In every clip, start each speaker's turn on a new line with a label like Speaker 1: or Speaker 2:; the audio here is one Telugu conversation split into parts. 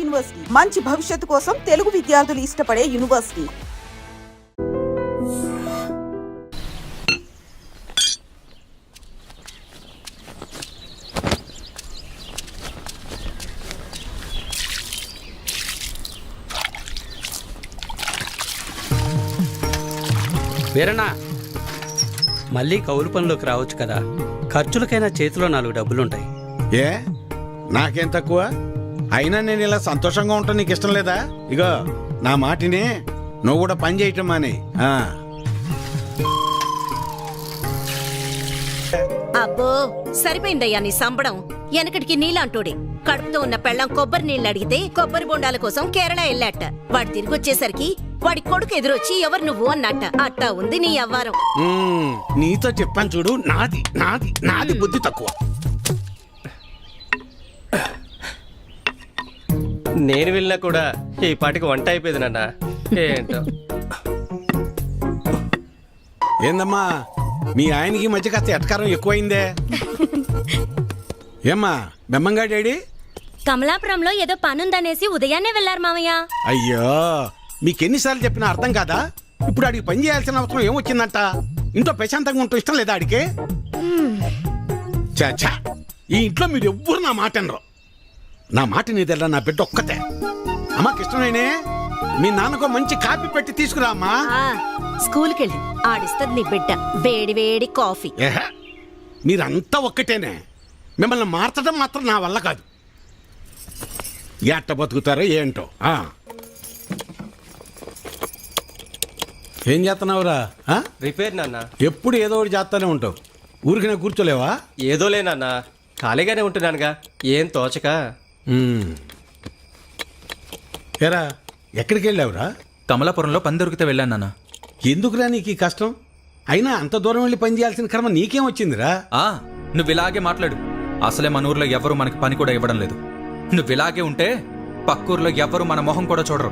Speaker 1: యూనివర్సిటీ, మంచి భవిష్యత్తు కోసం తెలుగు విద్యార్థులు ఇష్టపడే యూనివర్సిటీ.
Speaker 2: వీరన్నా, మళ్ళీ కౌలు పనిలోకి రావచ్చు కదా. ఖర్చులకైనా చేతిలో 4 డబ్బులుంటాయి.
Speaker 3: ఏ నాకేం తక్కువ? అయినా నేను ఇలా సంతోషంగా ఉంటాను నీకు ఇష్టం లేదా? ఇగో నా మాటిని, నువ్వు కూడా పని చేయటం మాని.
Speaker 4: అబ్బో సరిపోయిందయ్యా నీ సంబడం. వెనకటికి నీలాంటోడే కడుపుతో ఉన్న పెళ్ళం కొబ్బరి నీళ్ళు అడిగితే కొబ్బరి బొండాల కోసం కేరళ వెళ్ళాట. వాడు తిరిగి వచ్చేసరికి వాడి కొడుకు ఎదురొచ్చి ఎవరు నువ్వు అన్నట్ట. అట్టా ఉంది నీ అవ్వారం.
Speaker 3: నీతో చెప్పాను చూడు, నాది నాది నాది బుద్ధి తక్కువ.
Speaker 5: నేను వెళ్ళినా కూడా ఈ పాటికి వంట అయిపోయింది నాన్న. ఏంటో
Speaker 3: ఏందమ్మా మీ ఆయనకి మధ్య కాస్త ఎటకారం ఎక్కువైందే? ఏమ్మా బెమ్మంగా డాడీ?
Speaker 6: కమలాపురంలో ఏదో పనుందనేసి ఉదయాన్నే వెళ్లారు మామయ్య.
Speaker 3: అయ్యో మీకెన్నిసార్లు చెప్పినా అర్థం కాదా? ఇప్పుడు ఆడికి పని చేయాల్సిన అవసరం ఏమొచ్చిందంట? ఇంట్లో ప్రశాంతంగా ఉంటూ ఇష్టం లేదా ఆడికి? చాచా, ఈ ఇంట్లో మీరు ఎవ్వరు నా మాట అనరు. నా మాట నీదెల్లా నా బిడ్డ ఒక్కతే. అమ్మా కృష్ణనేనే, మీ నాన్నకు మంచి కాఫీ పెట్టి తీసుకురా అమ్మా.
Speaker 4: స్కూల్కి వెళ్ళి ఆడిస్తుంది నీ బిడ్డ వేడి వేడి కాఫీ.
Speaker 3: మీరంతా ఒక్కటేనే. మిమ్మల్ని మార్చడం మాత్రం నా వల్ల కాదు. ఎట్ట బతుకుతారో ఏంటో. ఏం చేస్తున్నావురా?
Speaker 5: రిపేర్ నాన్న.
Speaker 3: ఎప్పుడు ఏదో ఒకటి చేస్తానే ఉంటావు. ఊరికి నేను కూర్చోలేవా?
Speaker 5: ఏదోలే నాన్న, ఖాళీగానే ఉంటున్నానుగా, ఏం తోచక.
Speaker 3: ఏరా ఎక్కడికి వెళ్ళావురా?
Speaker 7: కమలాపురంలో పని దొరికితే వెళ్ళాను నాన్న.
Speaker 3: ఎందుకురా నీకు ఈ కష్టం? అయినా అంత దూరం వెళ్ళి పని చేయాల్సిన కర్మ నీకేం వచ్చిందిరా?
Speaker 7: నువ్వు ఇలాగే మాట్లాడు. అసలే మన ఊర్లో ఎవరు మనకి పని కూడా ఇవ్వడం లేదు. నువ్వు ఇలాగే ఉంటే పక్కూర్లో ఎవరు మన మొహం కూడా చూడరు.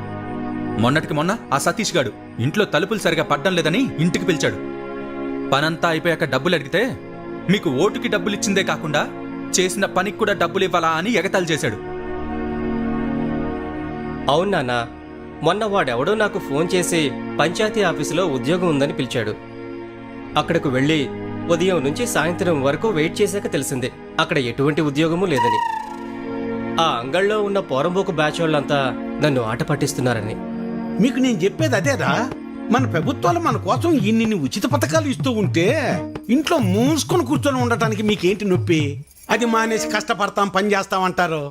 Speaker 7: మొన్నటికి మొన్న ఆ సతీష్ గాడు ఇంట్లో తలుపులు సరిగా పడ్డం లేదని ఇంటికి పిలిచాడు. పనంతా అయిపోయాక డబ్బులు అడిగితే మీకు ఓటుకి డబ్బులు ఇచ్చిందే కాకుండా చేసిన పనికి కూడా డబ్బులు ఇవ్వాలా అని ఎగతాళి చేశాడు.
Speaker 5: అవును నాన్న, మొన్న వాడెవడో నాకు ఫోన్ చేసి పంచాయతీ ఆఫీసులో ఉద్యోగం ఉందని పిలిచాడు. అక్కడకు వెళ్ళి ఉదయం నుంచి సాయంత్రం వరకు వెయిట్ చేశాక తెలిసిందే అక్కడ ఎటువంటి ఉద్యోగమూ లేదని. ఆ అంగళ్ళలో ఉన్న పోరంబోకు బ్యాచ్ వాళ్ళంతా నన్ను ఆట పట్టిస్తున్నారని.
Speaker 3: మీకు నేను చెప్పేది అదేరా. మన ప్రభుత్వాలు మన కోసం ఇన్ని ఉచిత పథకాలు ఇస్తూ ఉంటే ఇంట్లో మూసుకొని కూర్చొని ఉండటానికి మీకేంటి నొప్పి? అది మానేసి కష్టపడతాం పని చేస్తామంటారు.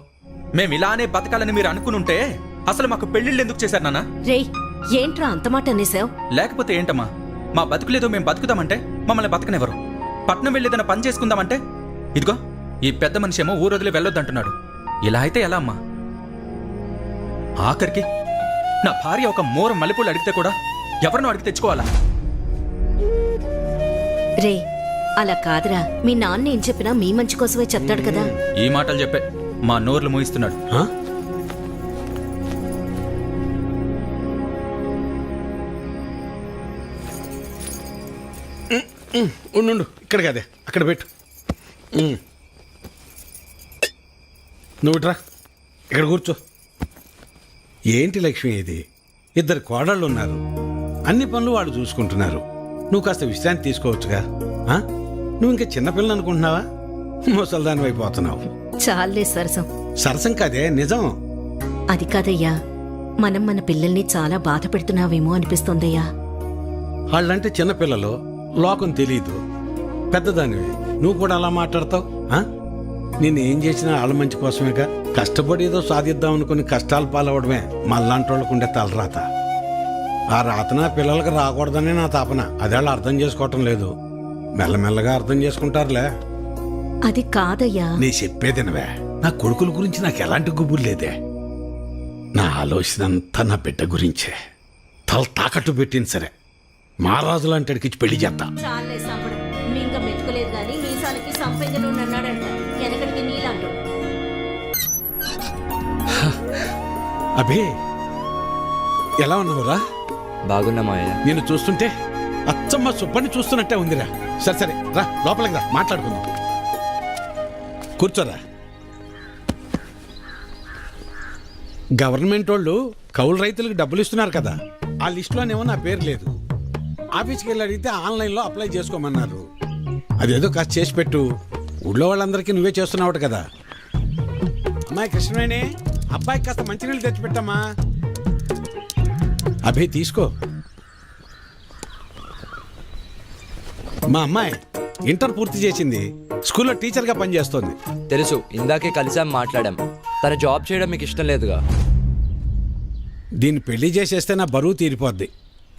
Speaker 7: మేము ఇలానే బతకాలని మీరు అనుకునుంటే అసలు మాకు పెళ్లిళ్ళు ఎందుకు చేశారు నాన్న?
Speaker 4: రే ఏంట్రా అంత మాట అనేసావు?
Speaker 7: లేకపోతే ఏంటమ్మా, మా బతుకులేదో మేము బతుకుదామంటే మమ్మల్ని బతకనివ్వరు. పట్నం వెళ్ళేదన్న పని చేసుకుందామంటే ఇదిగో ఈ పెద్ద మనిషి ఏమో ఊరొదిలి వెళ్ళొద్దంటున్నాడు. ఇలా అయితే ఎలా అమ్మా? ఆఖరికి నా భార్య ఒక మోర మల్లెపూలు అడిగితే కూడా ఎవరినో అడిగి తెచ్చుకోవాలా?
Speaker 4: రే అలా కాదురా, మీ నాన్న ఏం చెప్పినా మీ మంచి కోసమే చెప్తాడు కదా.
Speaker 7: ఈ మాటలు చెప్పే మా నోర్లు మూయిస్తున్నాడు.
Speaker 3: ఉండు, ఇక్కడ కదే అక్కడ పెట్టు. నువ్వు ఇట్రా, ఇక్కడ కూర్చో. ఏంటి లక్ష్మి ఇది? 2 కోడళ్ళు ఉన్నారు, అన్ని పనులు వాళ్ళు చూసుకుంటున్నారు. నువ్వు కాస్త విశ్రాంతి తీసుకోవచ్చుగా. నువ్వు ఇంకా చిన్నపిల్లలు అనుకుంటున్నావా? ముసల్దాని అయిపోతున్నావు.
Speaker 4: చాలే సరసం.
Speaker 3: సరసం కాదే, నిజం.
Speaker 4: అది కాదయ్యా, మనం మన పిల్లల్ని చాలా బాధ పెడుతున్నావేమో అనిపిస్తోందయ్యా.
Speaker 3: వాళ్ళంటే చిన్నపిల్లలు, లోకం తెలీదు. పెద్దదానివి నువ్వు కూడా అలా మాట్లాడతావు? నేనేం చేసినా వాళ్ళ మంచి కోసమేగా. కష్టపడి ఏదో సాధిద్దాం అనుకుని కష్టాలు పాలవడమే మళ్ళాంటి వాళ్ళకు ఉండే తలరాత. ఆ రాతన పిల్లలకు రాకూడదని నా తాపన. అదేళ్ళు అర్థం చేసుకోవటం లేదు. మెల్లమెల్లగా అర్థం చేసుకుంటారులే.
Speaker 4: అది కాదయ్యా.
Speaker 3: నీ చెప్పేదినవే. నా కొడుకుల గురించి నాకు ఎలాంటి గుబురు లేదే. నా ఆలోచన అంతా నా బిడ్డ గురించే. తల తాకట్టు పెట్టింది సరే, మహారాజు లాంటి అడిగిచ్చి పెళ్లి చేస్తా.
Speaker 4: చాలే సంపడం. మింగ మెతుకులేదు గాని మీసాలకి సంపెంగలు అన్నాడంట. వెనకడికి నీలాంటో.
Speaker 3: అభి ఎలా ఉన్నావురా?
Speaker 8: బాగున్నా మావయ్య.
Speaker 3: నేను చూస్తుంటే అచ్చమ్మ సుబ్బని చూస్తున్నట్టే ఉందిరా. సరే సరే రా, లోపలికి రా, మాట్లాడుకుందాం. కూర్చోరా. గవర్నమెంట్ వాళ్ళు కౌలు రైతులకు డబ్బులు ఇస్తున్నారు కదా, ఆ లిస్టులోనేమో నా పేరు లేదు. ఆఫీస్కి వెళ్ళి అడిగితే ఆన్లైన్లో అప్లై చేసుకోమన్నారు. అదేదో కాస్త చేసి పెట్టు. ఊళ్ళో వాళ్ళందరికీ నువ్వే చేస్తున్నావు కదా. అమ్మాయి కృష్ణవేణి, అబ్బాయికి కాస్త మంచినీళ్ళు తెచ్చిపెట్టమ్మా. అభి తీసుకో. మా అమ్మాయి ఇంటర్ పూర్తి చేసింది, స్కూల్లో టీచర్గా పనిచేస్తోంది.
Speaker 8: తెలుసు, ఇందాకే కలిసాం, మాట్లాడాం. తన జాబ్ చేయడం మీకు ఇష్టం లేదుగా.
Speaker 3: దీన్ని పెళ్లి చేసేస్తే నా బరువు తీరిపోద్ది.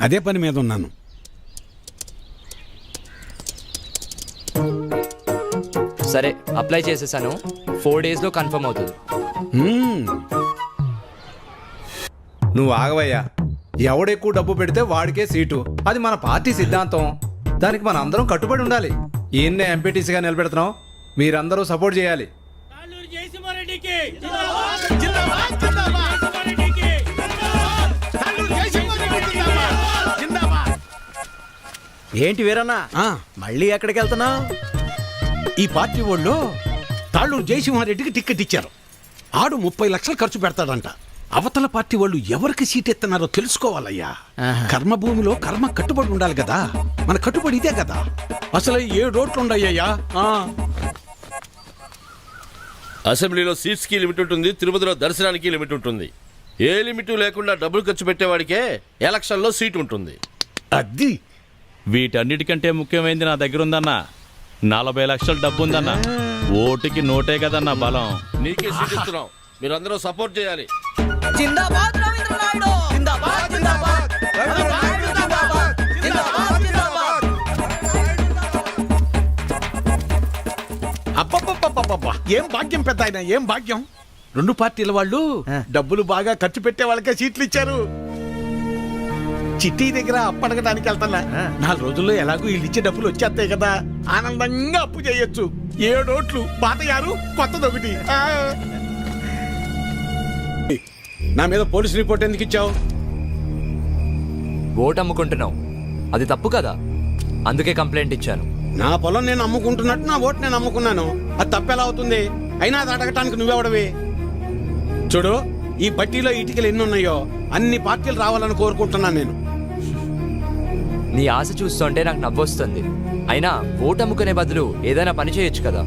Speaker 3: అదే పని మీద ఉన్నాను.
Speaker 8: సరే, అప్లై చేసేసాను. 4 daysలో కన్ఫర్మ్ అవుతుంది.
Speaker 9: నువ్వు ఆగవయ్యా. ఎవడెక్కువ డబ్బు పెడితే వాడికే సీటు. అది మన పార్టీ సిద్ధాంతం. దానికి మన అందరం కట్టుబడి ఉండాలి. ఈయన్నే ఎంపీటీసీగా నిలబెడుతున్నాం. మీరందరూ సపోర్ట్ చేయాలి. ఏంటి వీరన్నా, మళ్ళీ ఎక్కడికి వెళ్తున్నావు?
Speaker 3: ఈ పార్టీ వాళ్ళు తాళ్ళూరు జయసింహారెడ్డికి టిక్కెట్ ఇచ్చారు. ఆడు 30 లక్షలు ఖర్చు పెడతాడంట. అవతల పార్టీ వాళ్ళు ఎవరికి సీట్ ఎత్తన్నారో తెలుసుకోవాలయ్యా. కర్మభూమిలో కర్మ కట్టుబడి ఉండాలి కదా. మన కట్టుబడి ఇదే కదా. అసలు 7 ఓట్లు ఉండయ్యా.
Speaker 10: అసెంబ్లీలో సీట్స్ కి లిమిట్ ఉంటుంది, తిరుపతిలో దర్శనానికి లిమిట్ ఉంటుంది. ఏ లిమిట్ లేకుండా డబ్బులు ఖర్చు పెట్టేవాడికే ఎలక్షన్లో సీట్ ఉంటుంది.
Speaker 3: అది
Speaker 11: వీటన్నిటికంటే ముఖ్యమైనది నా దగ్గర ఉందన్నా. 40 లక్షల డబ్బు ఉందన్నా. ఓటుకి నోటే కదన్నా బలం.
Speaker 10: నీకే సీట్ ఇస్తున్నాం, మీరందరూ సపోర్ట్ చేయాలి.
Speaker 3: అబ్బబ్బబ్బబ్బబ్బా, ఏం భాగ్యం పెద్ద ఆయన, ఏం భాగ్యం. 2 పార్టీల వాళ్ళు డబ్బులు బాగా ఖర్చు పెట్టే వాళ్ళకే సీట్లు ఇచ్చారు. చిట్టి దగ్గర అప్పడగడానికి వెళ్తున్నా. 4 రోజుల్లో ఎలాగో వీళ్ళు ఇచ్చే డబ్బులు వచ్చేస్తాయి కదా. ఆనందంగా అప్పు చేయొచ్చు. 7 ఓట్లు, పాత 6, కొత్తది 1. నా మీద పోలీస్ రిపోర్ట్ ఎందుకు ఇచ్చావు?
Speaker 8: ఓటు అమ్ముకుంటున్నావు, అది తప్పు కదా. అందుకే కంప్లైంట్ ఇచ్చాను.
Speaker 3: నా పొలం నేను అమ్ముకుంటున్నట్టు నా ఓటు నేను అమ్ముకున్నాను. అది తప్పెలా అవుతుంది? అయినా అది అడగటానికి నువ్వెవడవి? చూడు, ఈ బట్టీలో ఇటుకలు ఎన్ని ఉన్నాయో అన్ని పార్టీలు రావాలని కోరుకుంటున్నాను నేను.
Speaker 8: నీ ఆశ చూస్తుంటే నాకు నవ్వొస్తుంది. అయినా ఓటు అమ్ముకునే బదులు ఏదైనా పని చేయొచ్చు కదా.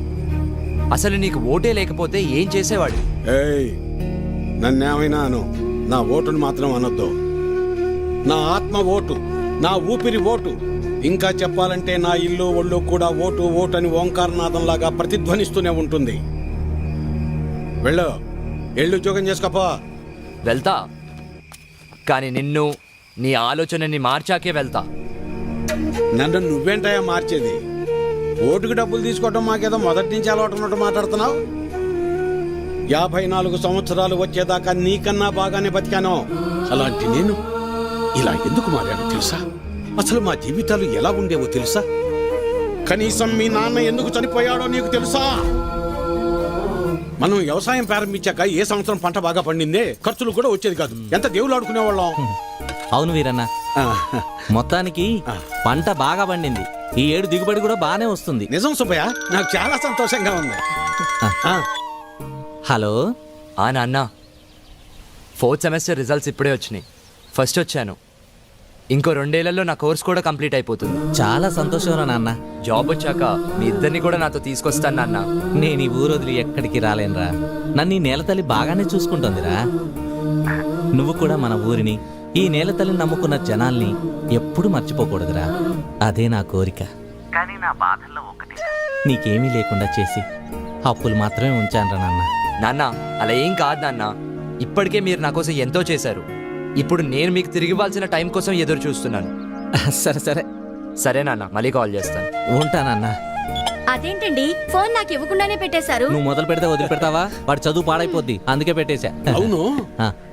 Speaker 8: అసలు నీకు ఓటే లేకపోతే ఏం చేసేవాడు?
Speaker 3: ఏయ్, నన్నేమైనా అను, నా ఓటును మాత్రం అనొద్దు. నా ఆత్మ ఓటు, నా ఊపిరి ఓటు. ఇంకా చెప్పాలంటే నా ఇల్లు ఒళ్ళు కూడా ఓటు ఓటు అని ఓంకారనాథంలాగా ప్రతిధ్వనిస్తూనే ఉంటుంది. వెళ్ళు, ఎళ్ళు ఉద్యోగం చేసుకోపో.
Speaker 8: వెళ్తా, కానీ నిన్ను, నీ ఆలోచనని మార్చాకే వెళ్తా.
Speaker 3: నన్ను నువ్వేంటయా మార్చేది? ఓటుకు డబ్బులు తీసుకోవటం మాకేదో మొదటి నుంచి అలవాటు ఉన్నట్టు మాట్లాడుతున్నావు. 54 సంవత్సరాలు వచ్చేదాకా నీకన్నా బాగానే బతికాను. అలాంటి నేను ఇలా ఎందుకు మారాను తెలుసా? అసలు మా జీవితాలు ఎలా ఉండేవో తెలుసా? కనీసం మీ నాన్న ఎందుకు చనిపోయాడో నీకు తెలుసా? మనం వ్యవసాయం ప్రారంభించాక ఏ సంవత్సరం పంట బాగా పండిందే, ఖర్చులు కూడా వచ్చేది కాదు. ఎంత దేవుళ్ళు ఆడుకునేవాళ్ళం.
Speaker 12: అవును వీరన్న, మొత్తానికి పంట బాగా పండింది. ఈ ఏడు దిగుబడి కూడా బాగానే వస్తుంది.
Speaker 3: నిజం సుబ్బయ్య, నాకు చాలా సంతోషంగా ఉంది.
Speaker 12: హలో
Speaker 8: నాన్న, 4th సెమిస్టర్ రిజల్ట్స్ ఇప్పుడే వచ్చినాయి. ఫస్ట్ వచ్చాను. ఇంకో 2 ఏళ్లలో నా కోర్స్ కూడా కంప్లీట్ అయిపోతుంది.
Speaker 12: చాలా సంతోషం రా నాన్న.
Speaker 8: జాబ్ వచ్చాక మీ ఇద్దరిని కూడా నాతో తీసుకొస్తాను నాన్న.
Speaker 12: నేను ఈ ఊరు వదిలి ఎక్కడికి రాలేనురా. నన్ను ఈ నేలతల్లి బాగానే చూసుకుంటుందిరా. నువ్వు కూడా మన ఊరిని, ఈ నేలతల్లిని నమ్ముకున్న జనాల్ని ఎప్పుడు మర్చిపోకూడదురా. అదే నా కోరిక. కానీ నా బాధల్లో ఒకటి, నీకేమీ లేకుండా చేసి అప్పులు మాత్రమే ఉంచానురా నాన్న.
Speaker 8: నాన్న, అలా ఏం కాదు నాన్న. ఇప్పటికే మీరు నా కోసం ఎంతో చేశారు. ఇప్పుడు నేను మీకు తిరిగి ఇవ్వాల్సిన టైం కోసం ఎదురు చూస్తున్నాను.
Speaker 12: సరే సరే
Speaker 8: సరే నాన్న, మళ్ళీ కాల్ చేస్తాను.
Speaker 12: ఉంటానన్నా.
Speaker 6: అదేంటండి, ఫోన్ నాకు ఇవ్వకుండానే పెట్టేశారు.
Speaker 12: నువ్వు మొదలు పెడితే వదిలిపెడతావా? వాడు చదువు పాడైపోద్ది, అందుకే పెట్టేశా.
Speaker 3: అవును,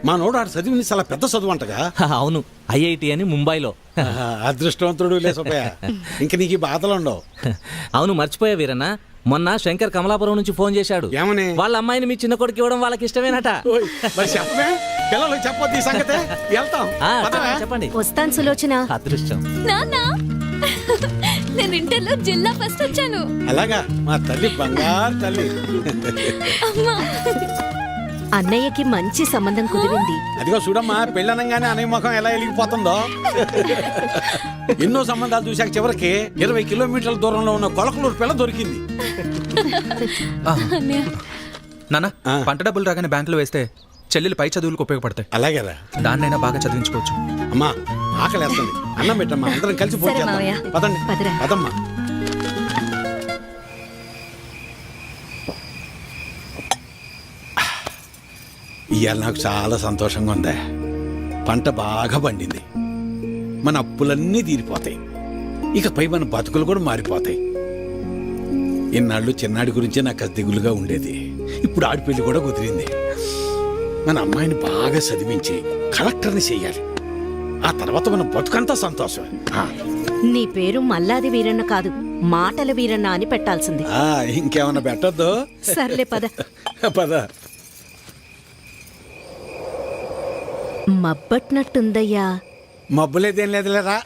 Speaker 3: మా నోడు ఆడు చదివింది చాలా పెద్ద చదువు అంటగా.
Speaker 12: అవును, IIT అని ముంబైలో.
Speaker 3: అదృష్టవంతుడు లే సుబ్బయ్య, ఇంక నీకు ఈ బాధలు ఉండవు.
Speaker 12: అవును, మర్చిపోయా వీరన్న, మొన్న శంకర్ కమలాపురం నుంచి ఫోన్ చేశాడు.
Speaker 3: ఏమని?
Speaker 12: వాళ్ళ అమ్మాయిని మీ చిన్న కొడుకు ఇవ్వడం వాళ్ళకి ఇష్టమేనట.
Speaker 3: ఓయ్, మరి చెప్పమే, పిల్లలకు చెప్పొద్దు ఈ సంగతే. వెళ్తాం, పదవే.
Speaker 12: చెప్పండి.
Speaker 4: వస్తాను సులోచన.
Speaker 12: అదృష్టం.
Speaker 6: నాన్న, నేను ఇంటర్లో జిల్లా ఫస్ట్ వచ్చాను.
Speaker 3: అలాగా, మా తల్లి బంగారు తల్లి.
Speaker 4: అన్నయ్యకి మంచి సంబంధం కుదిరింది.
Speaker 3: అదిగో చూడమ్మా, పెళ్ళనంగానే అనే ముఖం ఎలా వెలిగిపోతుందో. ఎన్నో సంబంధాలు చూశాక చివరికి 20 కిలోమీటర్ల దూరంలో ఉన్న కొలకలూరు పిల్ల దొరికింది.
Speaker 7: నాన్న, పంట డబ్బులు రాగానే బ్యాంకులో వేస్తే చెల్లెలు పై చదువులకు ఉపయోగపడతాయి.
Speaker 3: అలాగేరా,
Speaker 7: దాన్నైనా బాగా చదివించుకోవచ్చు.
Speaker 3: అమ్మా ఆకలేస్తుంది, అన్నం పెట్టమ్మా, అందరం కలిసి పూజ
Speaker 4: సరే
Speaker 3: చేద్దాం.
Speaker 4: మావయ్య.
Speaker 3: పదండి,
Speaker 4: పదరా.
Speaker 3: పదమ్మా. ఇవాళ నాకు చాలా సంతోషంగా ఉందా. పంట బాగా పండింది, మన అప్పులన్నీ తీరిపోతాయి, ఇకపై మన బతుకులు కూడా మారిపోతాయి. ఇన్నాళ్ళు చిన్నాడి గురించే నాకు అది దిగులుగా ఉండేది. ఇప్పుడు ఆడిపెళ్లి కూడా కుదిరింది. మన అమ్మాయిని బాగా చదివించి కలెక్టర్ని చెయ్యాలి. ఆ తర్వాత మన బతుకంతా సంతోషం.
Speaker 4: నీ పేరు మల్లాది వీరన్న కాదు, మాటల వీరన్న అని పెట్టాల్సింది.
Speaker 3: ఇంకేమన్నా పెట్టద్దు.
Speaker 4: సర్లే పద.
Speaker 3: పద.
Speaker 4: మబ్బట్నట్టుందయ్యా.
Speaker 3: మబ్బులేదేం లేదులేరా.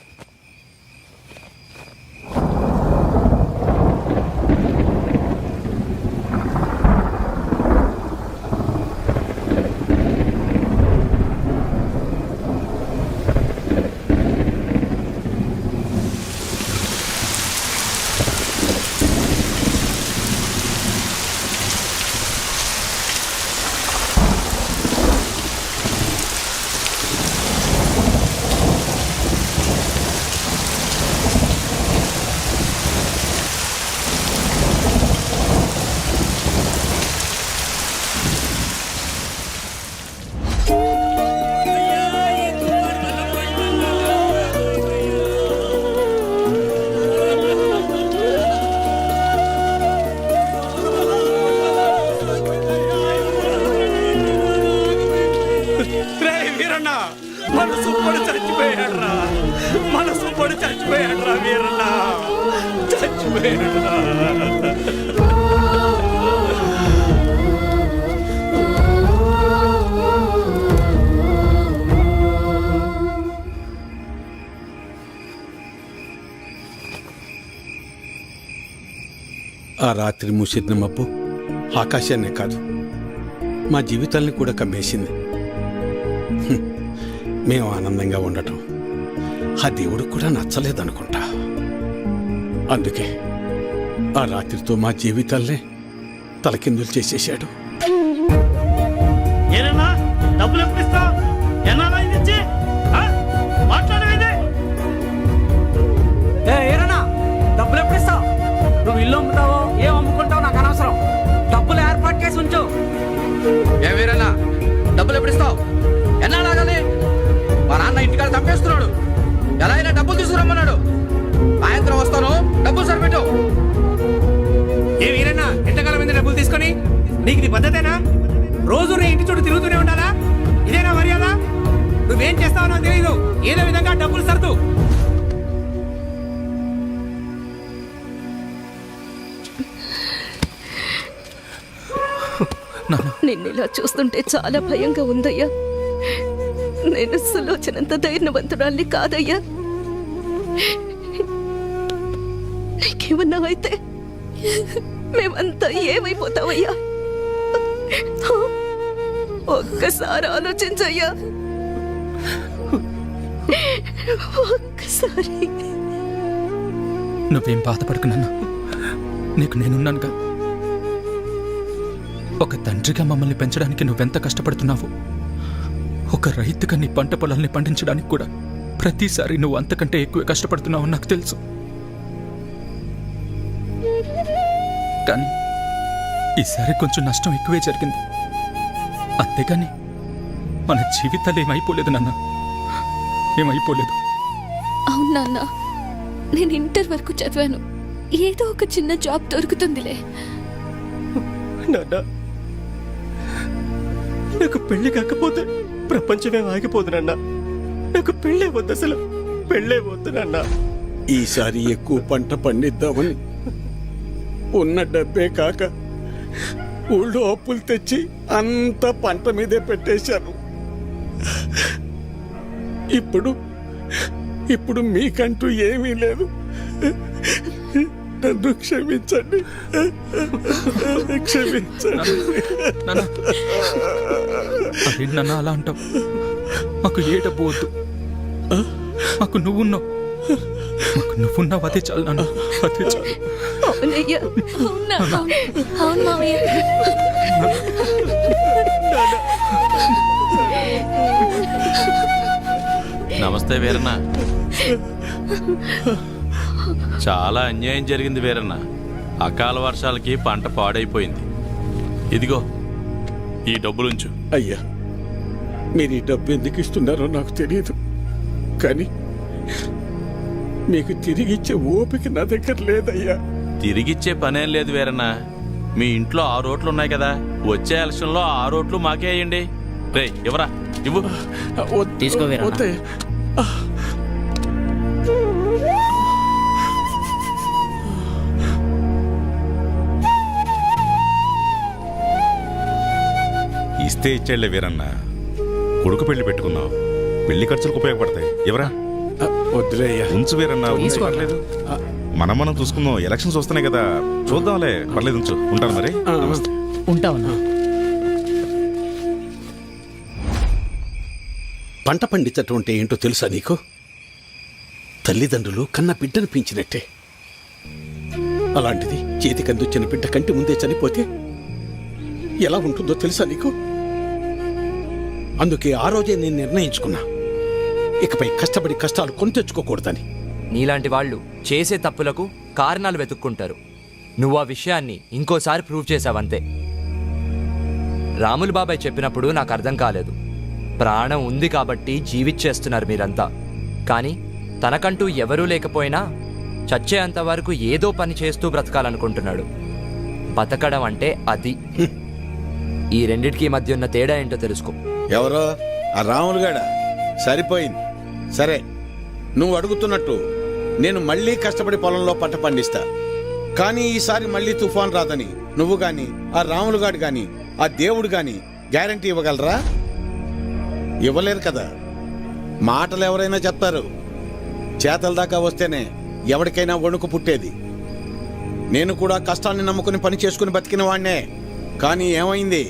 Speaker 2: మనసు పడి చచ్చిపోయాడ్రా, మనసు పడి చచ్చిపోయాడ్రా వీరన్న, చచ్చిపోయాడ్రా.
Speaker 3: ఆ రాత్రి ముసిరిన మబ్బు ఆకాశాన్నే కాదు, మా జీవితాల్ని కూడా కమ్మేసింది. మేము ఆనందంగా ఉండటం ఆ దేవుడికి కూడా నచ్చలేదనుకుంటా. అందుకే ఆ రాత్రితో మా జీవితాల్నే తలకిందులు చేసేశాడు.
Speaker 2: డబ్బులు ఎప్పుడు ఇస్తావు? ఎన్నాళ్ళైంది మాట్లాడేది? డబ్బులు ఎప్పుడు ఇస్తావు? నువ్వు ఇల్లు అమ్ముతావో ఏం అమ్ముకుంటావు నాకు అనవసరం. డబ్బులు ఏర్పాటు చేసి ఉంచు. ఏ వీరన్నా, డబ్బులు ఎప్పుడు ఇస్తావు? ఎన్నాళ్ళాగాలి? మా నాన్న ఇంటికాడ తప్పేస్తున్నాడు. ఎలా అయినా డబ్బులు తీసుకురమ్మన్నాడు. సాయంత్రం వస్తాను, డబ్బులు సరిపెట్టు. ఏ వీరన్నా, ఎంతకాలం మీద డబ్బులు తీసుకొని? నీకు ఇది పద్ధతేనా? రోజు నీ ఇంటి చుట్టూ తిరుగుతూనే ఉండాలా? ఇదేనా మర్యాద? నువ్వేం చేస్తావో నాకు తెలియదు. ఏదో విధంగా డబ్బులు సర్దు.
Speaker 4: నిన్ను ఇలా చూస్తుంటే చాలా భయంగా ఉందయ్యా. నేను సులోచనంత ధైర్యవంతురాల్ని కాదయ్యా. నీకేమన్నా అయితే మేమంతా ఏమైపోతావయ్యా? ఒక్కసారి ఆలోచించయ్యా, ఒక్కసారి.
Speaker 7: నువ్వేం బాధపడుకున్నా, నీకు నేనున్నానుగా. ఒక తండ్రిగా మమ్మల్ని పెంచడానికి నువ్వెంత కష్టపడుతున్నావు, ఒక రైతుగా నీ పంట పొలాల్ని పండించడానికి కూడా ప్రతిసారి నువ్వు అంతకంటే ఎక్కువ కష్టపడుతున్నావు నాకు తెలుసు. కానీ ఈసారి కొంచెం నష్టం ఎక్కువే జరిగింది. అంతేగాని మన జీవితాలు ఏమైపోలేదు నాన్న, ఏమైపోలేదు.
Speaker 6: అవును నాన్న, నేను ఇంటర్ వరకు చదివాను. ఏదో ఒక చిన్న జాబ్ దొరుకుతుందిలే.
Speaker 5: నాన్న, నాకు పెళ్లి కాకపోతే ప్రపంచమే ఆగిపోదు నాన్న. నాకు పెళ్ళే వద్దు, అసలు పెళ్ళే వద్దు నాన్న.
Speaker 3: ఈసారి ఎక్కువ పంట పండిద్దామని ఉన్న డబ్బే కాక ఊళ్ళో అప్పులు తెచ్చి అంత పంట మీదే పెట్టేశాను. ఇప్పుడు మీకంటూ ఏమీ లేదు. నన్ను క్షమించండి, క్షమించండి.
Speaker 7: అదేంటి నాన్న అలా అంటావు? మాకు ఏ డబ్బు వద్దు, మాకు నువ్వున్నావు, మాకు నువ్వున్నావు, అదే చాలు నాన్న, అదే చాలు.
Speaker 6: అవునయ్యా, అవునా? అవును మావయ్య.
Speaker 11: నమస్తే వీరన్న. చాలా అన్యాయం జరిగింది వీరన్న. అకాల వర్షాలకి పంట పాడైపోయింది. ఇదిగో ఈ డబ్బులుంచు.
Speaker 3: అయ్యా, మీరు ఈ డబ్బు ఎందుకు ఇస్తున్నారో నాకు తెలియదు, కానీ మీకు తిరిగిచ్చే ఓపిక నా దగ్గర లేదయ్యా.
Speaker 11: తిరిగిచ్చే పనేం లేదు వీరన్న. మీ ఇంట్లో 6 ఓట్లు ఉన్నాయి కదా, వచ్చే ఎలక్షన్లో 6 ఓట్లు మాకే అయ్యండి. రే ఇవ్వరా, ఇవ్వు.
Speaker 3: వద్దయ్యా.
Speaker 13: ఇస్తే ఇచ్చేళ్లే వీరన్న. కొడుకు పెళ్లి పెట్టుకున్నావు, పెళ్లి ఖర్చులకు ఉపయోగపడతాయి. ఎవరా?
Speaker 3: వద్దులే అయ్యా.
Speaker 13: ఉంచు వీరన్న, ఉంచు, పర్లేదు. మనం చూసుకుందాం, ఎలక్షన్స్ వస్తున్నాయి కదా, చూద్దాంలే, పర్లేదు, ఉంచు. ఉంటాను మరి.
Speaker 12: ఉంటావన్నా.
Speaker 3: పంట పండించటం అంటే ఏంటో తెలుసా నీకు? తల్లిదండ్రులు కన్న బిడ్డను పెంచినట్టే. అలాంటిది చేతికి అందించిన బిడ్డ కంటి ముందే చనిపోతే ఎలా ఉంటుందో తెలుసా నీకు? అందుకే ఆ రోజే నేను నిర్ణయించుకున్నా, ఇకపై కష్టపడి కష్టాలు కొని తెచ్చుకోకూడదని.
Speaker 8: నీలాంటి వాళ్ళు చేసే తప్పులకు కారణాలు వెతుక్కుంటారు. నువ్వు ఆ విషయాన్ని ఇంకోసారి ప్రూవ్ చేశావంతే. రాములు బాబాయ్ చెప్పినప్పుడు నాకు అర్థం కాలేదు. ప్రాణం ఉంది కాబట్టి జీవిచ్చేస్తున్నారు మీరంతా. కానీ తనకంటూ ఎవరూ లేకపోయినా చచ్చేంత వరకు ఏదో పని చేస్తూ బ్రతకాలనుకుంటున్నాడు. బతకడం అంటే అది. ఈ రెండిటికి మధ్య ఉన్న తేడా ఏంటో తెలుసుకో.
Speaker 3: ఎవరో ఆ రాములుగాడా? సరిపోయింది. సరే, నువ్వు అడుగుతున్నట్టు నేను మళ్ళీ కష్టపడి పొలంలో పంట పండిస్తా. కానీ ఈసారి మళ్ళీ తుఫాన్ రాదని నువ్వు గాని, ఆ రాములుగాడు గాని, ఆ దేవుడు గాని గ్యారంటీ ఇవ్వగలరా? ఇవ్వలేరు కదా. మాటలు ఎవరైనా చెప్తారు, చేతల దాకా వస్తేనే ఎవరికైనా వణుకు పుట్టేది. నేను కూడా కష్టాన్ని నమ్ముకుని పని చేసుకుని బతికిన వాణ్ణే. కానీ ఏమైంది?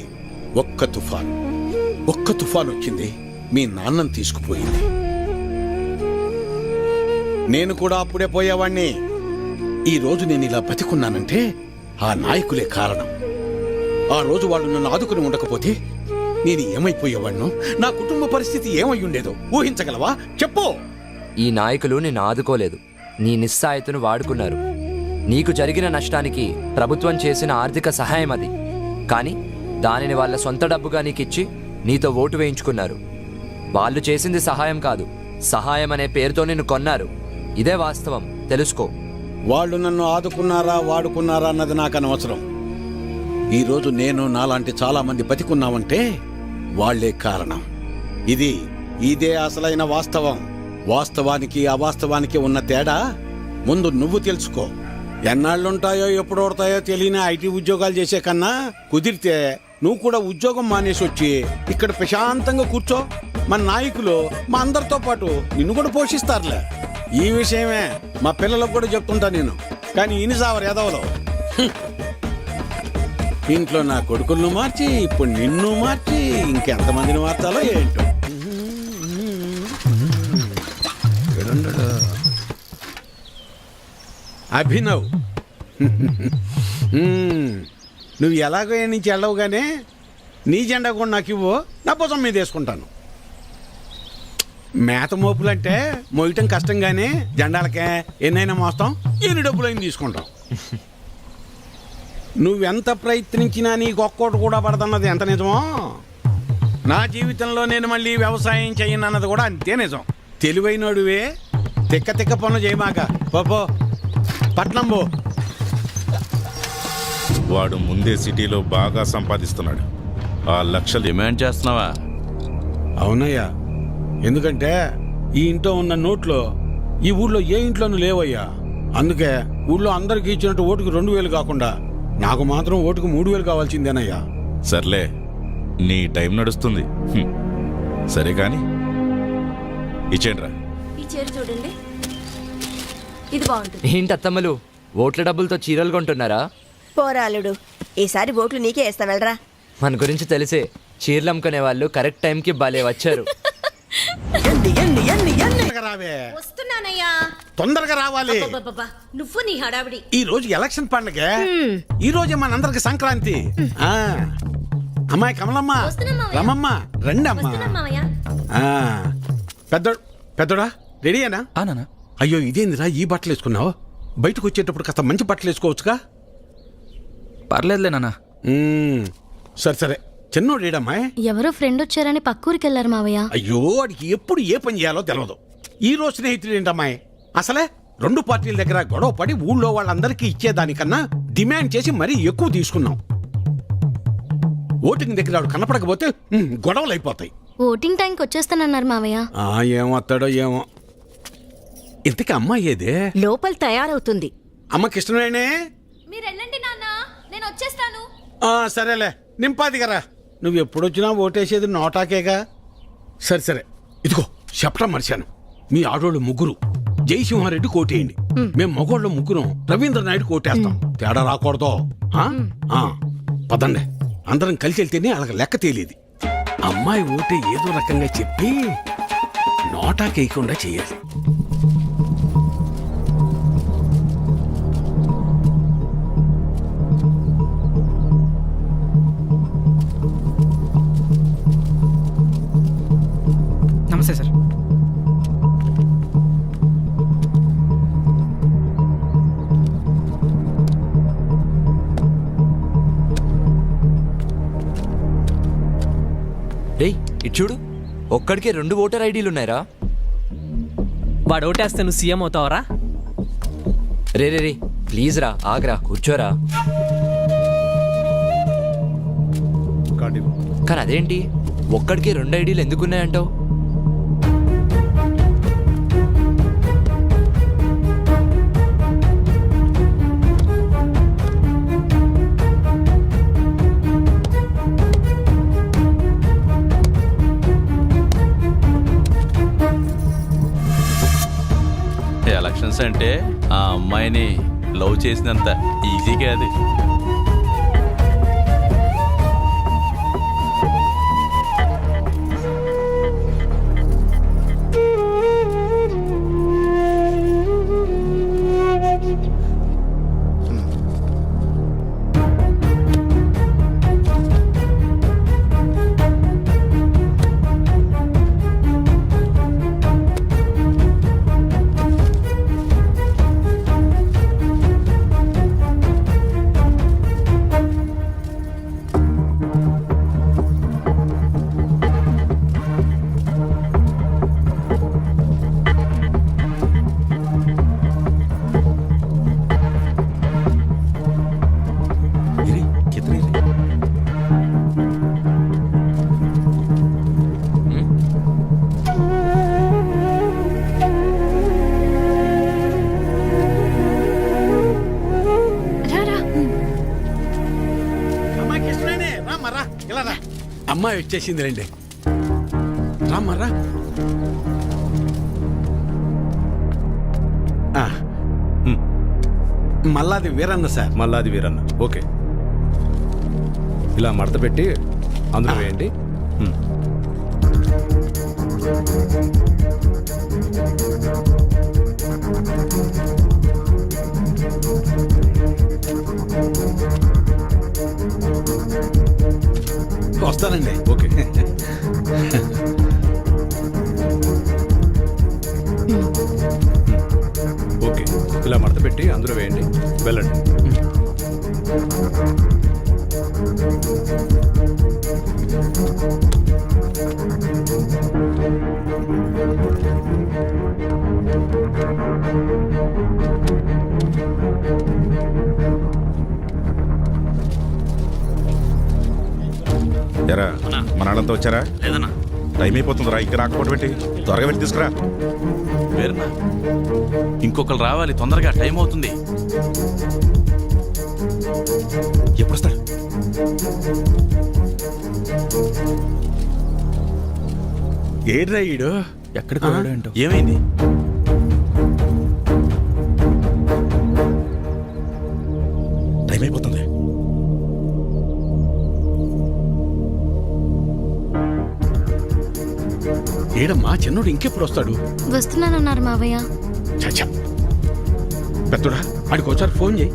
Speaker 3: ఒక్క తుఫాన్ వచ్చింది, మీ నాన్నని తీసుకుపోయింది. నేను కూడా అప్పుడే పోయేవాణ్ణి. ఈ రోజు నేను ఇలా బతికున్నానంటే ఆ నాయకులే కారణం. ఆ రోజు వాళ్ళు నన్ను ఆదుకుని ఉండకపోతే నేను ఏమైపోయేవాణ్ణో, నా కుటుంబ పరిస్థితి ఏమై ఉండేదో ఊహించగలవా? చెప్పు.
Speaker 8: ఈ నాయకులు నిన్ను ఆదుకోలేదు, నీ నిస్సాయతను వాడుకున్నారు. నీకు జరిగిన నష్టానికి ప్రభుత్వం చేసిన ఆర్థిక సహాయం అది. కానీ దానిని వాళ్ళ సొంత డబ్బుగా నీకిచ్చి నీతో ఓటు వేయించుకున్నారు. వాళ్ళు చేసింది సహాయం కాదు, సహాయం అనే పేరుతో నిన్ను కొన్నారు. ఇదే వాస్తవం, తెలుసుకో.
Speaker 3: వాళ్ళు నన్ను ఆదుకున్నారా వాడుకున్నారా అన్నది నాకు అనవసరం. ఈరోజు నేను నాలాంటి చాలా మంది బతికున్నామంటే వాళ్లే కారణం. ఇదే అసలైన వాస్తవం. వాస్తవానికి అవాస్తవానికి ఉన్న తేడా ముందు నువ్వు తెలుసుకో. ఎన్నాళ్ళుంటాయో ఎప్పుడు ఓడతాయో తెలియని ఐటీ ఉద్యోగాలు చేసే కన్నా కుదిరితే నువ్వు కూడా ఉద్యోగం మానేసి వచ్చి ఇక్కడ ప్రశాంతంగా కూర్చో. మన నాయకులు మా అందరితో పాటు నిన్ను కూడా పోషిస్తారులే. ఈ విషయమే మా పిల్లలకు కూడా చెప్తుంటా నేను. కానీ ఇనిసావరు ఎదవలో ఇంట్లో నా కొడుకులను మార్చి ఇప్పుడు నిన్ను మార్చి ఇంకెంతమందిని మార్చాలో ఏంటో. అభినవ్, నువ్వు ఎలాగో ఏ నుంచి వెళ్ళవుగానే నీ జెండా కూడా నాకు ఇవ్వు, నా భుజం మీద వేసుకుంటాను. మేత మోపులంటే మోయటం కష్టంగానే జెండాలకే ఎన్నైనా మోస్తాం, ఎన్ని డబ్బులైనా తీసుకుంటాం. నువ్వెంత ప్రయత్నించినా నీకు ఒక్కోటి కూడా పడదన్నది ఎంత నిజమో, నా జీవితంలో నేను మళ్ళీ వ్యవసాయం చేయనన్నది కూడా అంతే నిజం. తెలివైనడువే, తిక్క తిక్క పనులు చేయమాక. పో పట్నం పో.
Speaker 13: వాడు ముందే సిటీలో బాగా సంపాదిస్తున్నాడు. ఆ లక్షలు
Speaker 11: డిమాండ్ చేస్తున్నావా?
Speaker 3: అవునయ్యా, ఎందుకంటే ఈ ఇంట్లో ఉన్న నోట్లో ఈ ఊళ్ళో ఏ ఇంట్లోనూ లేవయ్యా. అందుకే ఊళ్ళో అందరికి ఇచ్చినట్టు ఓటుకు 2000 కాకుండా నాకు మాత్రం ఓటుకు 3000 కావాల్సిందేనయ్యా.
Speaker 13: సర్లే, నీ టైం నడుస్తుంది. సరే కాని ఇచ్చేయండిరా.
Speaker 4: ఈ చీర చూడండి, ఇది బాగుంటుంది.
Speaker 8: ఏంటి అత్తమ్మలు ఓట్ల డబ్బులతో చీరలు కొంటున్నారా?
Speaker 4: పోరాలుడు, ఈసారి ఓట్లు నీకే వేస్తా వెళ్ళరా.
Speaker 8: మన గురించి తెలిసే చీరలు అమ్ముకునే వాళ్ళు కరెక్ట్ టైంకి భలే వచ్చారు.
Speaker 3: తొందరగా రావే,
Speaker 4: వస్తున్నానయ్యా.
Speaker 3: తొందరగా రావాలి.
Speaker 4: అబ్బబ్బబ్బబ్బా, నువ్వు నీ హడావిడి.
Speaker 3: ఈ రోజు ఎలక్షన్ పండగ, ఈ రోజే మనందరికి సంక్రాంతి. ఆ అమ్మాయి కమలమ్మ, రమమ్మ, రండి అమ్మా. ఆ, పెద్దోడా రెడీయేనా?
Speaker 7: ఆనా?
Speaker 3: అయ్యో ఇదేందిరా ఈ బట్టలు వేసుకున్నావు? బయటకు వచ్చేటప్పుడు కాస్త మంచి బట్టలు వేసుకోవచ్చుగా.
Speaker 7: పర్లేదులే నాన్న.
Speaker 3: సరే సరే, చిన్నోడేడమ్మాయి?
Speaker 6: ఎవరో ఫ్రెండ్ వచ్చారని పక్కూరికి వెళ్ళారు మావయ్య.
Speaker 3: అయ్యో వాడికి ఎప్పుడు ఏ పని చేయాలో తెలియదు. ఈ రోజు స్నేహితుడు ఏంటమ్మాయి? అసలే రెండు పార్టీల దగ్గర గొడవ పడి ఊళ్ళో వాళ్ళందరికీ ఇచ్చేదానికన్నా డిమాండ్ చేసి మరీ ఎక్కువ తీసుకున్నాం. ఓటింగ్ దగ్గర వాడు కనపడకపోతే గొడవలు అయిపోతాయి.
Speaker 6: ఓటింగ్ టైంకి వచ్చేస్తానన్నారు మావయ్య.
Speaker 3: ఏమొస్తాడో ఏమో. ఇంతకీ అమ్మాయి ఏదే?
Speaker 4: లోపల తయారవుతుంది.
Speaker 3: అమ్మ కృష్ణవేణే,
Speaker 6: మీరు వెళ్ళండి నాన్న, నేను వచ్చేస్తాను.
Speaker 3: సరేలే నింపాది కదా. నువ్వు ఎప్పుడొచ్చినా ఓటేసేది నోటాకేగా. సరే సరే, ఇదిగో చెప్పడం మర్చాను. మీ ఆడోళ్ళు ముగ్గురు జయసింహారెడ్డి కోటేయండి, మేము మగోళ్ళు ముగ్గురం రవీంద్ర నాయుడు కోటేస్తాం. తేడా రాకూడదు. పదండి, అందరం కలిసి వెళ్తేనే అలాగ లెక్క తేలేది. అమ్మాయి ఓటే ఏదో రకంగా చెప్పి నోటాకేయకుండా చెయ్యాలి.
Speaker 2: నమస్తే సార్.
Speaker 8: రేయ్ ఇటు చూడు, ఒక్కడికే 2 ఓటర్ ఐడీలు ఉన్నాయరా.
Speaker 2: వాడు ఓటేస్తే నువ్వు CM అవుతావరా?
Speaker 8: Ray ray ray please రా, ఆగ్రా, కూర్చోరా. కానీ అదేంటి ఒక్కడికే 2 ఐడీలు ఎందుకున్నాయంటావు?
Speaker 11: ఎలక్షన్స్ అంటే ఆ అమ్మాయిని లవ్ చేసినంత ఈజీగా అది.
Speaker 3: అమ్మాయి వచ్చేసింది రండి. రామ్మరా. మల్లాది వీరన్న సార్.
Speaker 9: మల్లాది వీరన్న, ఓకే. ఇలా మడత పెట్టి అందులో వేయండి.
Speaker 3: వస్తానండి.
Speaker 9: ఓకే. ఓకే, ఇలా మడత పెట్టి అందులో వేయండి, వెళ్ళండి.
Speaker 13: ఎరా మన వాళ్ళంతా వచ్చారా?
Speaker 11: లేదన్నా.
Speaker 13: టైం అయిపోతుందిరా, ఇంకా రాకపోవడం ఏంటి? త్వరగా వెళ్ళి తీసుకురా.
Speaker 11: వేరన్నా, ఇంకొకరు రావాలి తొందరగా, టైం అవుతుంది.
Speaker 13: ఎప్పుడు వస్తాడు?
Speaker 3: ఏడ్రా ఈడు?
Speaker 7: ఎక్కడికి వెళ్ళాడు ఏంటో.
Speaker 11: ఏమైంది?
Speaker 3: ఏడమ్మా చిన్నోడు ఇంకెప్పుడు వస్తాడు?
Speaker 6: వస్తున్నానన్నారు మావయ్య.
Speaker 3: చచ్చా పెద్దోడా వాడికి ఒకసారి ఫోన్ చేయి.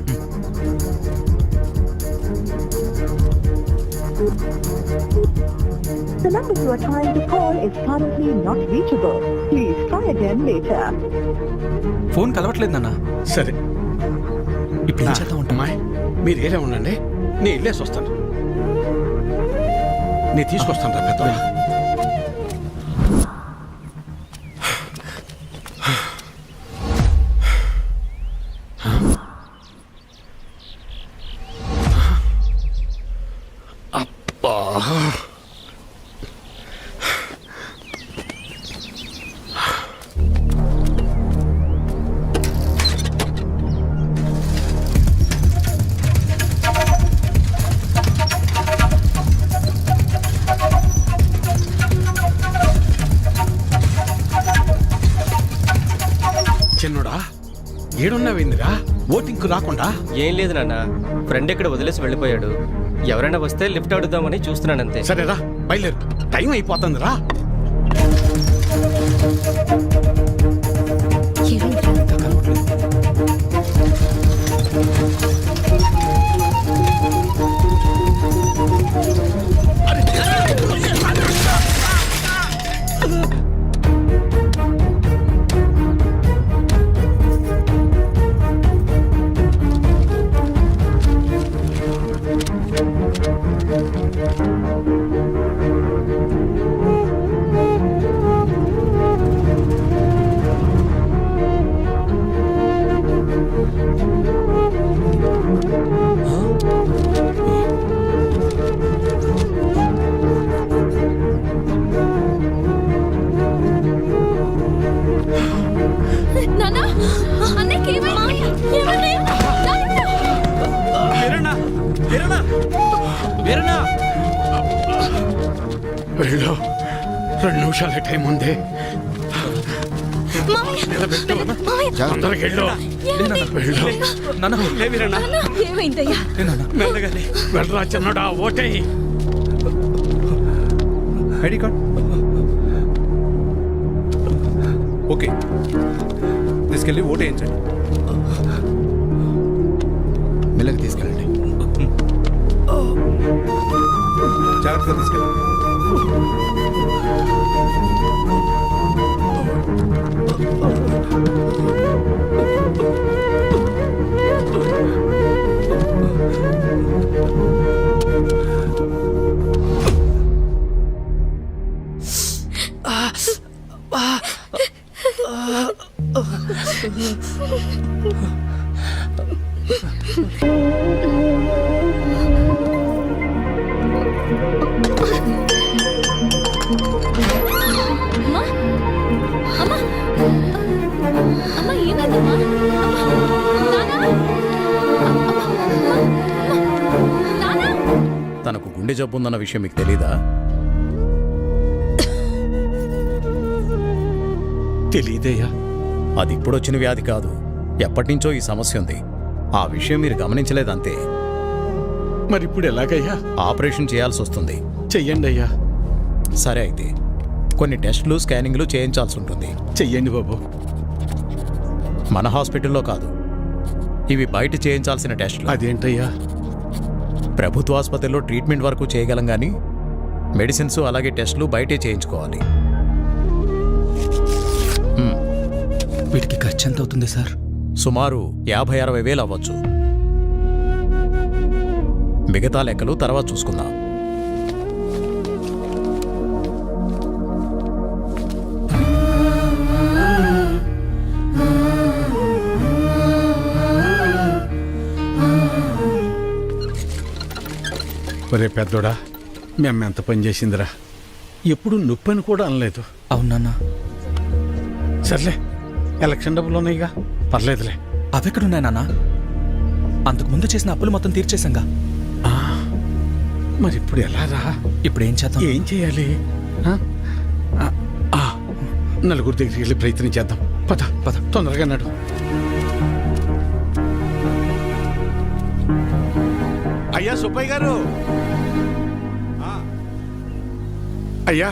Speaker 1: The number you are trying to call is currently not reachable. Please try again later.
Speaker 7: Phone కలవట్లేదు నాన్న.
Speaker 3: సరే
Speaker 7: ఇప్పుడు ఏం చేద్దాం ఉంటా?
Speaker 3: అమ్మాయి మీరు ఏరే ఉండండి, నేను వెళ్ళేసి వస్తాను. నేను తీసుకొస్తాను రా పెద్దోడా. అబ్బా చిన్నోడా ఏడున్నావేందిరా ఓటింగ్కు రాకుండా?
Speaker 5: ఏం లేదు నాన్న, ఫ్రెండ్ ఇక్కడ వదిలేసి వెళ్ళిపోయాడు. ఎవరైనా వస్తే లిఫ్ట్ అడుగుదామని చూస్తున్నానంతే.
Speaker 3: సరేరా బయలుదేరు, టైం అయిపోతుంది రా. వెళ్ళు, 2 నిమిషాల టైం ఉంది. తొందరగా వెళ్ళు. వెళ్ళరా చిన్నడా, ఓటే
Speaker 9: ఐడి కార్డ్. ఓకే, తీసుకెళ్ళి ఓటు వేయించండి. మెల్లగా తీసుకెళ్ళండి, జాగ్రత్తగా తీసుకెళ్ళండి.
Speaker 12: తనకు గుండె జబ్బు ఉందన్న విషయం మీకు తెలీదా?
Speaker 3: తెలీదయ్యా.
Speaker 12: అది ఇప్పుడొచ్చిన వ్యాధి కాదు, ఎప్పటినుంచో ఈ సమస్య ఉంది. ఆ విషయం మీరు గమనించలేదంతే.
Speaker 3: మరి ఇప్పుడు ఎలాగయ్యా?
Speaker 12: ఆపరేషన్ చేయాల్సి వస్తుంది.
Speaker 3: చెయ్యండి అయ్యా.
Speaker 12: సరే అయితే కొన్ని టెస్టులు స్కానింగ్లు చేయించాల్సి ఉంటుంది.
Speaker 3: చెయ్యండి బాబు.
Speaker 12: మన హాస్పిటల్లో కాదు, ఇవి బయట చేయించాల్సిన టెస్టులు.
Speaker 3: అదేంటయ్యా?
Speaker 12: ప్రభుత్వ ఆసుపత్రిలో ట్రీట్మెంట్ వరకు చేయగలం కానీ మెడిసిన్స్ అలాగే టెస్టులు బయటే చేయించుకోవాలి.
Speaker 7: వీటికి ఖర్చు ఎంత అవుతుంది సార్?
Speaker 12: సుమారు 50-60 వేలు అవ్వచ్చు. మిగతా లెక్కలు తర్వాత చూసుకుందాం.
Speaker 3: ఒరే పెద్దోడా, మేము ఎంత పని చేసిందిరా. ఎప్పుడు నొప్పి అని కూడా అనలేదు.
Speaker 7: అవునన్నా.
Speaker 3: సర్లే, ఎలక్షన్ డబ్బులు ఉన్నాయిగా, పర్లేదులే.
Speaker 7: అవెక్కడున్నాయి నాన్న? అంతకుముందు చేసిన అప్పులు మొత్తం తీర్చేశాంగా.
Speaker 3: మరి ఇప్పుడు ఎలా రా?
Speaker 7: ఇప్పుడు ఏం చేద్దాం?
Speaker 3: ఏం చేయాలి? నలుగురు దగ్గరికి వెళ్ళి ప్రయత్నం చేద్దాం. పద పద, తొందరగా నడు. అయ్యా సుబ్బయ్య గారు, అయ్యా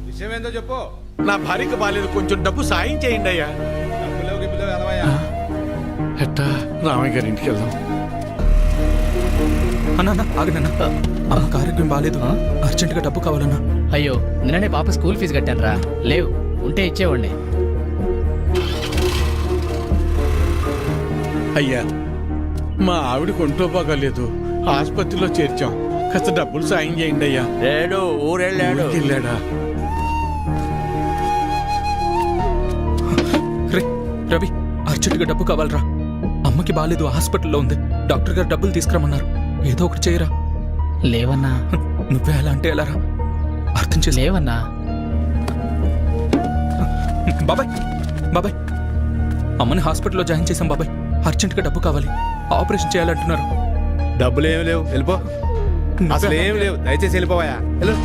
Speaker 9: విషయం ఏందో చెప్పు.
Speaker 3: నా భార్యకు బాలేదు, కొంచెం డబ్బు సాయం చేయండి అయ్యా. ఎట్టా రామయ్య గారి ఇంటికి వెళ్దాం.
Speaker 7: అన్నా ఆగనన్నా, అమ్మకు ఆరోగ్యం బాగాలేదు, అర్జెంటుగా డబ్బు కావాలన్నా.
Speaker 2: అయ్యో నిన్ననే పాప స్కూల్ ఫీజు కట్టాను రా, లేవు ఉంటే ఇచ్చేవాడిని.
Speaker 3: అయ్యా, మా ఆవిడకు ఒంట్లో బాగాలేదు, ఆసుపత్రిలో చేర్చాం, కాస్త డబ్బులు సాయం చేయండి అయ్యా.
Speaker 10: లేడు, ఊరెళ్ళాడు.
Speaker 3: వెళ్ళాడా?
Speaker 7: రే రవి, అర్జెంటుగా డబ్బు కావాలరా. అమ్మకి బాగాలేదు, హాస్పిటల్లో ఉంది. డాక్టర్ గారు డబ్బులు తీసుకురమ్మన్నారు. ఏదో ఒకటి చేయరా.
Speaker 2: లేవన్నా.
Speaker 7: నువ్వే ఎలా అంటే ఎలా రా, అర్థం చేసి.
Speaker 2: లేవన్నా.
Speaker 7: బాబాయ్ బాబాయ్, అమ్మని హాస్పిటల్లో జాయిన్ చేశాం బాబాయ్. అర్జెంటుగా డబ్బు కావాలి, ఆపరేషన్ చేయాలంటున్నారు.
Speaker 9: డబ్బులు ఏమి లేవు, వెళ్ళిపో. అసలు ఏమి లేవు, దయచేసి వెళ్ళిపోవా. వెళ్ళు.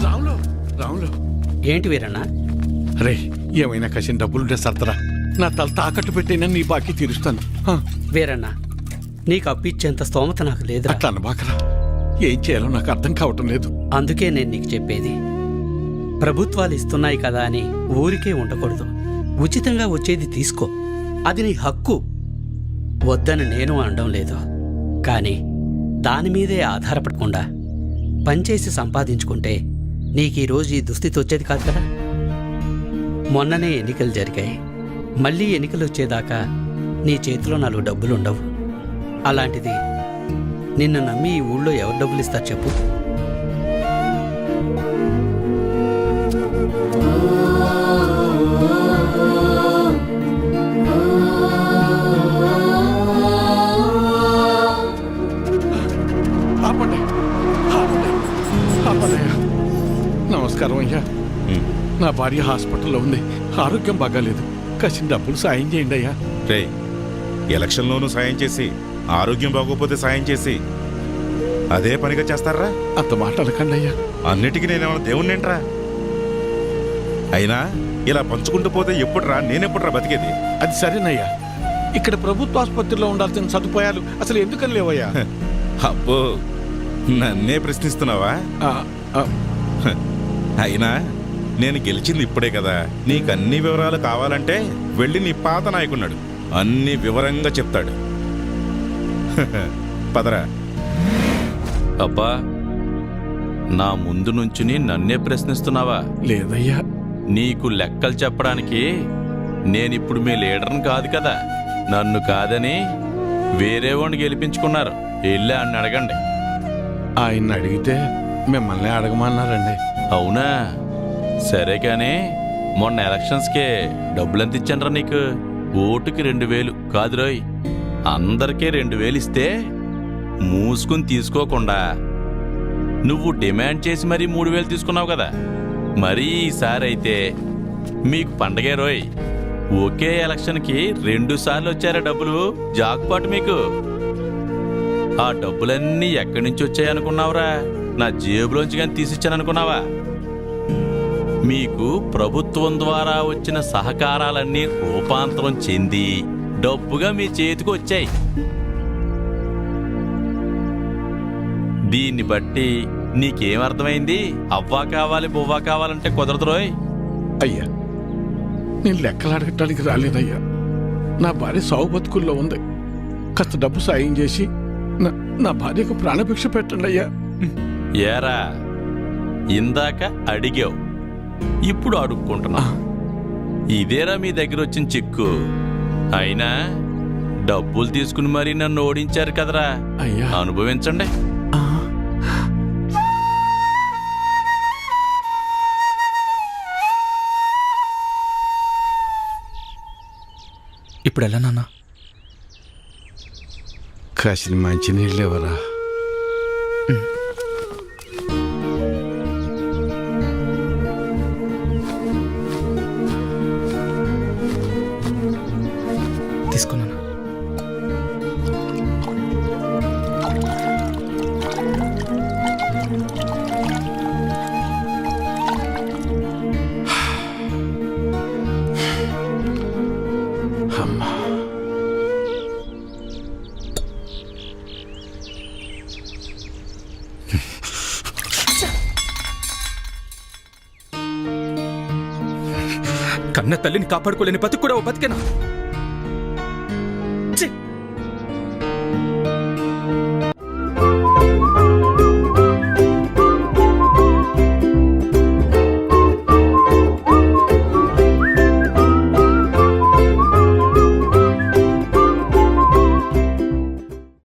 Speaker 3: రాములు, రాములు.
Speaker 2: ఏంటి వీరన్నా?
Speaker 3: రే, ఏమైనా కసిన డబ్బులుంటే సర్దరా, నా తల తాకట్టు పెట్టైనా నీ బాకీ తీరుస్తాను.
Speaker 2: వీరన్నా, నీకు అప్పిచ్చేంత స్తోమత నాకు లేదు.
Speaker 3: అట్లా అనబాకరా, ఏం చేయాలో నాకు అర్థం కావటం లేదు.
Speaker 2: అందుకే నేను నీకు చెప్పేది, ప్రభుత్వాలు ఇస్తున్నాయి కదా అని ఊరికే ఉండకూడదు. ఉచితంగా వచ్చేది తీసుకో, అది నీ హక్కు. వద్దని నేను అనడం లేదు, కానీ దాని మీదే ఆధారపడకుండా పనిచేసి సంపాదించుకుంటే నీకు ఈరోజు ఈ దుస్థితి వచ్చేది కాదు కదా. మొన్ననే ఎన్నికలు జరిగాయి, మళ్ళీ ఎన్నికలు వచ్చేదాకా నీ చేతిలో 4 డబ్బులుండవు. అలాంటిది నిన్ను నమ్మి ఈ ఊళ్ళో ఎవరు డబ్బులు ఇస్తారు చెప్పు?
Speaker 3: ఆపండి, ఆపండి, ఆపండి అయ్యా. నమస్కారం అయ్యా. నా భార్య హాస్పిటల్లో ఉంది, ఆరోగ్యం బాగాలేదు, కాసిన డబ్బులు సాయం చేయండి అయ్యా.
Speaker 13: రే, ఎలక్షన్లోనూ సాయం చేసి ఆరోగ్యం బాగోపోతే సాయం చేసి అదే పనిగా చేస్తారా?
Speaker 3: అంత మాట అనకండి అయ్యా.
Speaker 13: అన్నిటికీ నేనేమన్నా దేవుణ్ణేంట్రా? అయినా ఇలా పంచుకుంటూ పోతే ఎప్పుడురా, నేనెప్పుడురా బతికేది?
Speaker 3: అది సరేనయ్యా, ఇక్కడ ప్రభుత్వ ఆసుపత్రిలో ఉండాల్సిన సదుపాయాలు అసలు ఎందుకని లేవయ్యా?
Speaker 13: అబ్బో, నన్నే ప్రశ్నిస్తున్నావా? అయినా నేను గెలిచింది ఇప్పుడే కదా. నీకు అన్ని వివరాలు కావాలంటే వెళ్ళి నీ పాత నాయకున్నాడు, అన్ని వివరంగా చెప్తాడు. పదరా.
Speaker 11: అబ్బా, నా ముందు నుంచుని నన్నే ప్రశ్నిస్తున్నావా?
Speaker 3: లేదయ్యా.
Speaker 11: నీకు లెక్కలు చెప్పడానికి నేనిప్పుడు మీ లీడర్ని కాదు కదా. నన్ను కాదని వేరే వాడిని గెలిపించుకున్నారు. వెళ్ళి అని అడగండి.
Speaker 3: ఆయన్ని అడిగితే మిమ్మల్ని అడగమన్నారండి.
Speaker 11: అవునా? సరే కానీ మొన్న ఎలక్షన్స్కే డబ్బులెంత ఇచ్చానరా నీకు? ఓటుకి 2000 కాదు రోయ్, అందరికీ 2000 ఇస్తే మూసుకుని తీసుకోకుండా నువ్వు డిమాండ్ చేసి మరీ 3000 తీసుకున్నావు కదా. మరీ ఈసారి అయితే మీకు పండగే రోయ్. ఒకే ఎలక్షన్కి 2 సార్లు వచ్చారా డబ్బులు? జాక్పాట్ మీకు. ఆ డబ్బులన్నీ ఎక్కడి నుంచి వచ్చాయనుకున్నావురా? నా జేబులోంచి కానీ తీసిచ్చాననుకున్నావా? మీకు ప్రభుత్వం ద్వారా వచ్చిన సహకారాలన్నీ రూపాంతరం చెంది డబ్బుగా మీ చేతికి వచ్చాయి. దీన్ని బట్టి నీకేమర్థమైంది? అవ్వా కావాలి బువ్వా కావాలంటే కుదరదు రోయ్.
Speaker 3: అయ్యా, నేను లెక్కలు అడగటానికి రాలేదయ్యా. నా భార్య సాగు బతుకుల్లో ఉంది, కాస్త డబ్బు సాయం చేసి నా భార్యకు ప్రాణభిక్ష పెట్టండి అయ్యా.
Speaker 11: ఏరా, ఇందాక అడిగావు, ఇప్పుడు అడుక్కుంటున్నా. ఇదేరా మీ దగ్గర వచ్చిన చిక్కు. అయినా డబ్బులు తీసుకుని మరీ నన్ను ఓడించారు కదరా.
Speaker 3: అయ్యా,
Speaker 11: అనుభవించండి.
Speaker 7: ఇప్పుడు ఎలా నాన్న?
Speaker 3: కాసిన మంచి నీళ్ళు ఎవరా?
Speaker 7: తీసుకున్నాను.
Speaker 3: అమ్మా,
Speaker 7: కన్న తల్లిని కాపాడుకోలేని బతుకు కూడా ఓ బతికేనా?